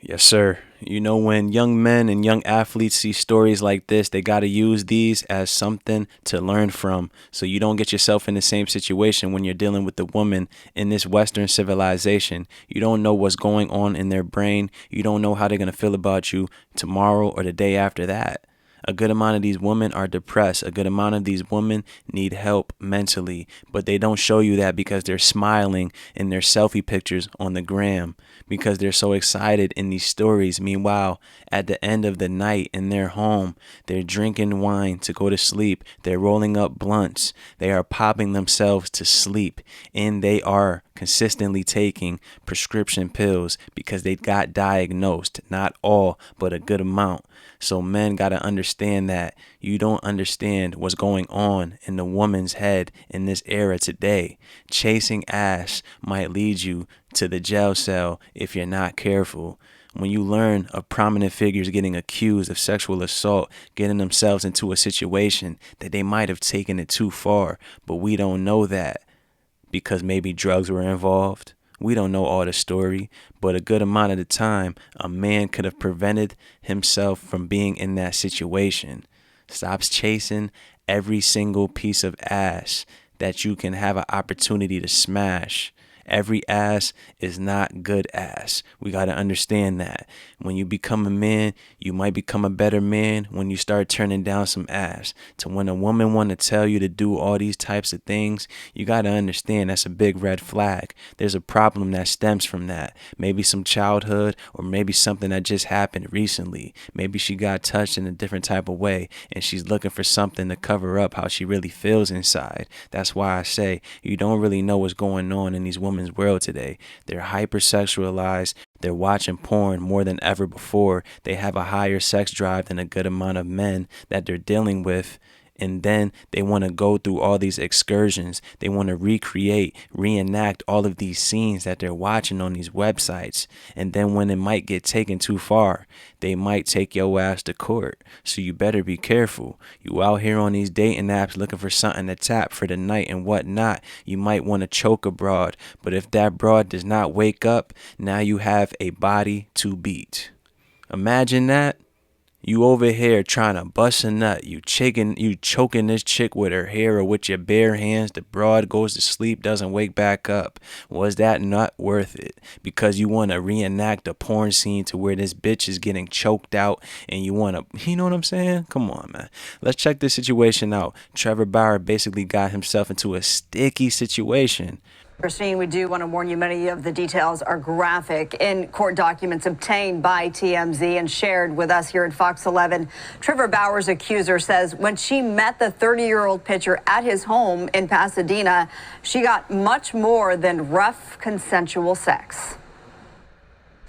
Yes, sir. You know, when young men and young athletes see stories like this, they got to use these as something to learn from so you don't get yourself in the same situation when you're dealing with the woman in this Western civilization. You don't know what's going on in their brain. You don't know how they're going to feel about you tomorrow or the day after that. A good amount of these women are depressed. A good amount of these women need help mentally, but they don't show you that because they're smiling in their selfie pictures on the gram because they're so excited in these stories. Meanwhile, at the end of the night in their home, they're drinking wine to go to sleep. They're rolling up blunts. They are popping themselves to sleep, and they are consistently taking prescription pills because they got diagnosed. Not all, but a good amount. So men got to understand that you don't understand what's going on in the woman's head in this era today. Chasing ass might lead you to the jail cell if you're not careful. When you learn of prominent figures getting accused of sexual assault, getting themselves into a situation that they might have taken it too far, but we don't know that because maybe drugs were involved. We don't know all the story, but a good amount of the time, a man could have prevented himself from being in that situation. Stops chasing every single piece of ass that you can have an opportunity to smash. Every ass is not good ass. We got to understand that. When you become a man, you might become a better man when you start turning down some ass. To when a woman want to tell you to do all these types of things, you got to understand that's a big red flag. There's a problem that stems from that. Maybe some childhood or maybe something that just happened recently. Maybe she got touched in a different type of way and she's looking for something to cover up how she really feels inside. That's why I say you don't really know what's going on in these women's world today. They're hypersexualized. They're watching porn more than ever before. They have a higher sex drive than a good amount of men that they're dealing with. And then they want to go through all these excursions. They want to recreate, reenact all of these scenes that they're watching on these websites. And then when it might get taken too far, they might take your ass to court. So you better be careful. You out here on these dating apps looking for something to tap for the night and whatnot. You might want to choke a broad. But if that broad does not wake up, now you have a body to beat. Imagine that. You over here trying to bust a nut. You choking this chick with her hair or with your bare hands. The broad goes to sleep, doesn't wake back up. Was that not worth it? Because you want to reenact a porn scene to where this bitch is getting choked out and you want to, you know what I'm saying? Come on, man. Let's check this situation out. Trevor Bauer basically got himself into a sticky situation. Christine, we do want to warn you, many of the details are graphic. In court documents obtained by TMZ and shared with us here at Fox 11, Trevor Bauer's accuser says when she met the 30-year-old pitcher at his home in Pasadena, she got much more than rough consensual sex.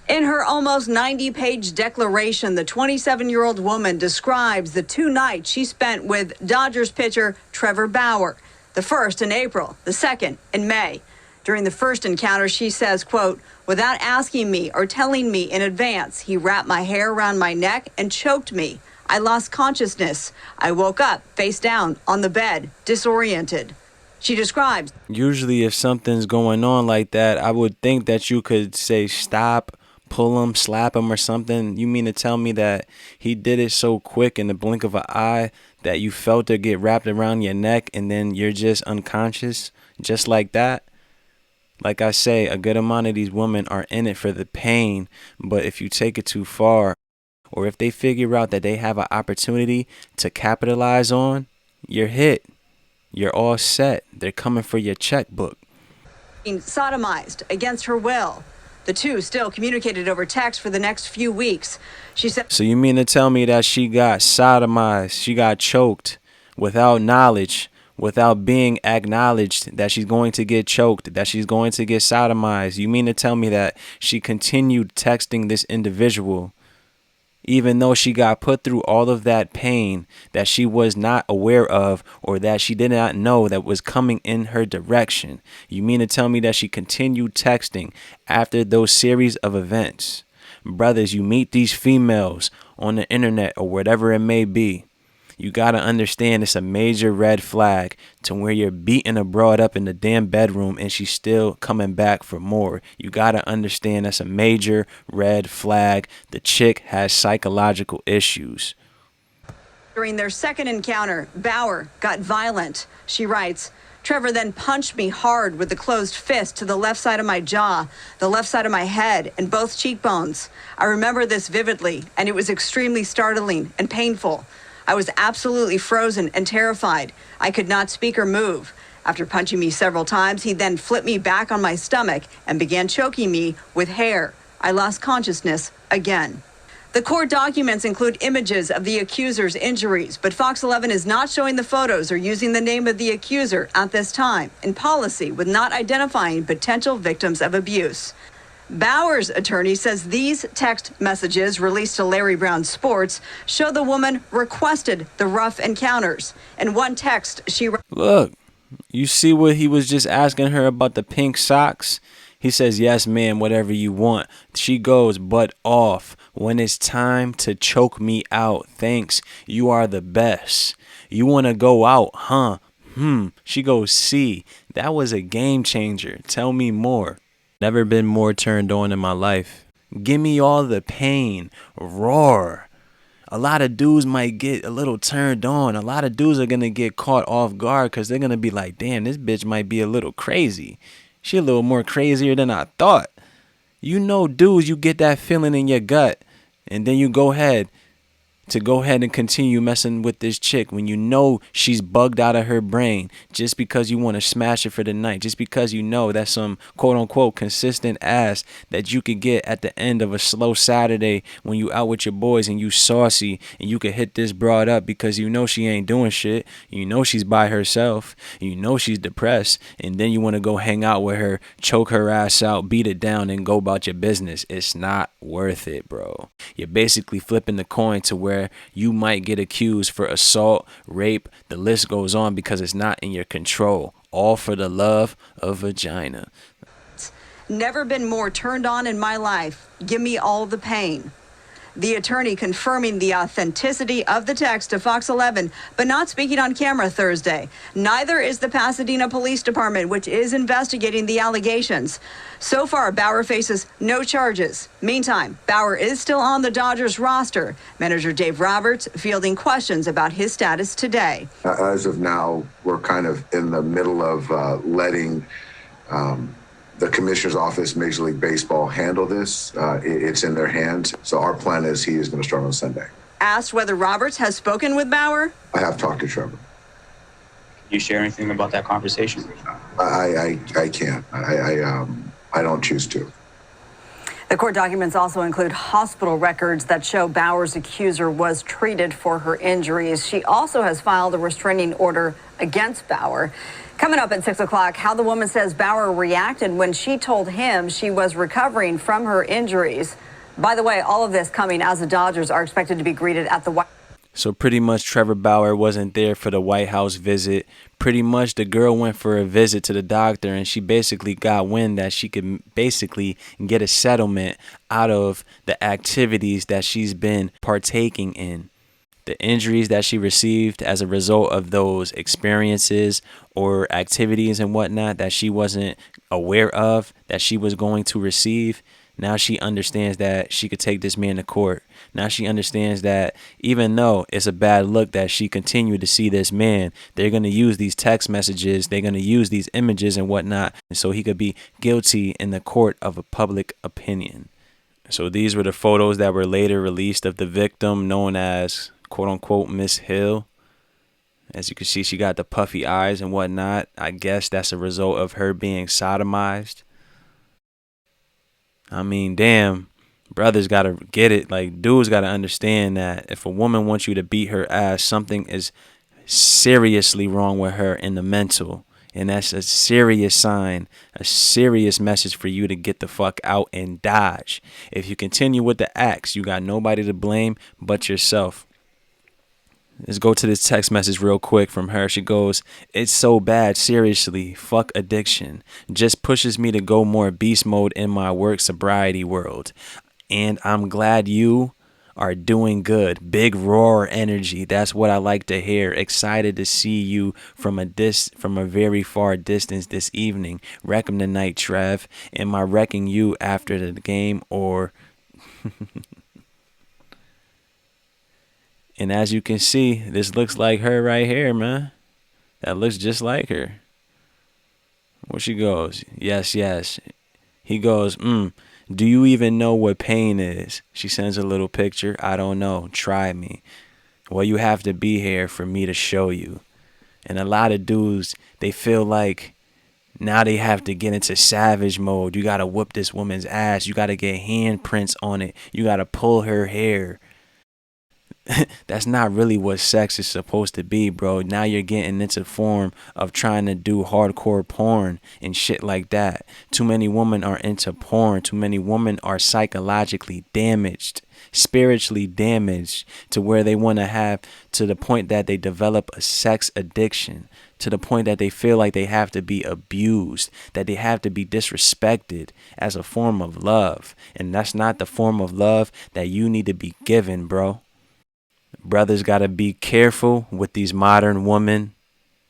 In her almost 90-page declaration, the 27-year-old woman describes the 2 nights she spent with Dodgers pitcher Trevor Bauer, the first in April, the second in May. During the first encounter, she says, quote, without asking me or telling me in advance, he wrapped my hair around my neck and choked me. I lost consciousness. I woke up face down on the bed, disoriented. She describes. Usually if something's going on like that, I would think that you could say stop, pull him, slap him or something. You mean to tell me that he did it so quick in the blink of an eye that you felt it get wrapped around your neck and then you're just unconscious just like that? Like I say, a good amount of these women are in it for the pain, but if you take it too far, or if they figure out that they have an opportunity to capitalize on, you're hit. You're all set. They're coming for your checkbook. Sodomized against her will. The two still communicated over text for the next few weeks. She said. So you mean to tell me that she got sodomized, she got choked without knowledge, without being acknowledged that she's going to get choked, that she's going to get sodomized? You mean to tell me that she continued texting this individual even though she got put through all of that pain that she was not aware of or that she did not know that was coming in her direction? You mean to tell me that she continued texting after those series of events? Brothers, you meet these females on the internet or whatever it may be. You got to understand it's a major red flag to where you're beating a broad up in the damn bedroom and she's still coming back for more. You got to understand that's a major red flag. The chick has psychological issues. During their second encounter, Bauer got violent. She writes, Trevor then punched me hard with a closed fist to the left side of my jaw, the left side of my head, and both cheekbones. I remember this vividly, and it was extremely startling and painful. I was absolutely frozen and terrified. I could not speak or move. After punching me several times, he then flipped me back on my stomach and began choking me with hair. I lost consciousness again. The court documents include images of the accuser's injuries, but Fox 11 is not showing the photos or using the name of the accuser at this time, in policy with not identifying potential victims of abuse. Bauer's attorney says these text messages released to Larry Brown Sports show the woman requested the rough encounters. In one text, she... Look, you see what he was just asking her about the pink socks? He says, yes, ma'am, whatever you want. She goes, but off. When it's time to choke me out. Thanks. You are the best. You want to go out, huh? She goes, see. That was a game changer. Tell me more. Never been more turned on in my life. Give me all the pain. Roar. A lot of dudes might get a little turned on. A lot of dudes are going to get caught off guard because they're going to be like, damn, this bitch might be a little crazy. She a little more crazier than I thought. You know, dudes, you get that feeling in your gut, and then you go ahead and continue messing with this chick when you know she's bugged out of her brain just because you want to smash her for the night, just because you know that's some quote-unquote consistent ass that you could get at the end of a slow Saturday when you out with your boys and you saucy and you could hit this broad up because you know she ain't doing shit, you know she's by herself, you know she's depressed, and then you want to go hang out with her, choke her ass out, beat it down, and go about your business. It's not worth it, bro. You're basically flipping the coin to where you might get accused for assault, rape, the list goes on because it's not in your control. All for the love of vagina. Never been more turned on in my life. Give me all the pain. The attorney confirming the authenticity of the text to Fox 11, but not speaking on camera Thursday. Neither is the Pasadena Police Department, which is investigating the allegations. So far, Bauer faces no charges. Meantime, Bauer is still on the Dodgers roster. Manager Dave Roberts fielding questions about his status today. As of now, we're kind of in the middle of letting the commissioner's office, Major League Baseball, handle this. It's in their hands. So our plan is he is going to start on Sunday. Asked whether Roberts has spoken with Bauer? I have talked to Trevor. Can you share anything about that conversation? I can't. I don't choose to. The court documents also include hospital records that show Bauer's accuser was treated for her injuries. She also has filed a restraining order against Bauer. Coming up at 6 o'clock, how the woman says Bauer reacted when she told him she was recovering from her injuries. By the way, all of this coming as the Dodgers are expected to be greeted at the White House. So pretty much Trevor Bauer wasn't there for the White House visit. Pretty much the girl went for a visit to the doctor and she basically got wind that she could basically get a settlement out of the activities that she's been partaking in. The injuries that she received as a result of those experiences or activities and whatnot that she wasn't aware of that she was going to receive. Now she understands that she could take this man to court. Now she understands that even though it's a bad look that she continued to see this man, they're going to use these text messages. They're going to use these images and whatnot. And so he could be guilty in the court of a public opinion. So these were the photos that were later released of the victim known as quote unquote Miss Hill. As you can see, she got the puffy eyes and whatnot. I guess that's a result of her being sodomized. I mean, damn, brothers got to get it. Like, dudes got to understand that if a woman wants you to beat her ass, something is seriously wrong with her in the mental. And that's a serious sign, a serious message for you to get the fuck out and dodge. If you continue with the acts, you got nobody to blame but yourself. Let's go to this text message real quick from her. She goes, "It's so bad, seriously. Fuck addiction. Just pushes me to go more beast mode in my work sobriety world. And I'm glad you are doing good. Big roar energy. That's what I like to hear. Excited to see you from a very far distance this evening. Wreck 'em tonight, Trev. Am I wrecking you after the game or? And as you can see, this looks like her right here, man. That looks just like her. Where she goes, yes, yes. He goes, do you even know what pain is? She sends a little picture. I don't know. Try me. Well, you have to be here for me to show you. And a lot of dudes, they feel like now they have to get into savage mode. You got to whoop this woman's ass. You got to get handprints on it. You got to pull her hair. That's not really what sex is supposed to be, bro. Now you're getting into form of trying to do hardcore porn and shit like that. Too many women are into porn. Too many women are psychologically damaged, spiritually damaged, to where they want to have, to the point that they develop a sex addiction, to the point that they feel like they have to be abused, that they have to be disrespected as a form of love. And that's not the form of love that you need to be given, bro. Brothers got to be careful with these modern women.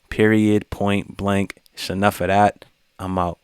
Period. Point blank. It's enough of that. I'm out.